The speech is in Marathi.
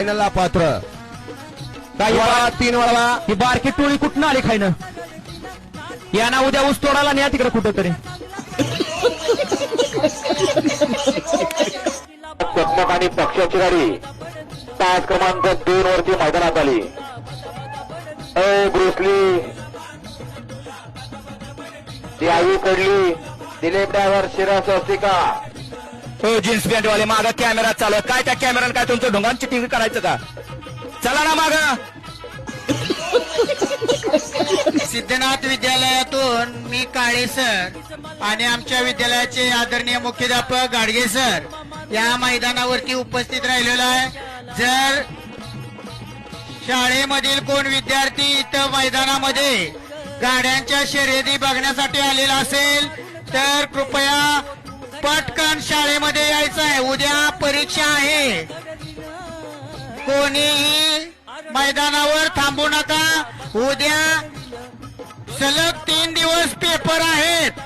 फायनलला पात्र तीन वळवा. ही बारकी टोळी कुठं आली खायनं यांना उद्या ऊस तोडायला न्या तिकडे कुठं तरी. चकमक आणि पक्षाची गाडी तास क्रमांक 2 वरती मैदानात आली. ब्रुसली ती आई पडली. दिलीप ड्रायव्हर शिरास असते का हो जीन्स पॅन्ट वाले मागा कॅमेरा चालू आहे. काय त्या कॅमेराने काय तुमचं ढोंगांची टीव्ही करायचं का. चला ना मागा. सिद्धनाथ विद्यालयातून मी काळे सर आणि आमच्या विद्यालयाचे आदरणीय मुख्याध्यापक गाडगे सर या मैदानावरती उपस्थित राहिलेलो आहे. जर शाळेमधील कोण विद्यार्थी इथं मैदानामध्ये गाड्यांच्या शर्यती बघण्यासाठी आलेला असेल तर कृपया पटकन शाळेमध्ये यायचं आहे. उद्या परीक्षा आहे. कोणीही मैदानावर थांबू नका. उद्या सलग 3 दिवस पेपर आहेत.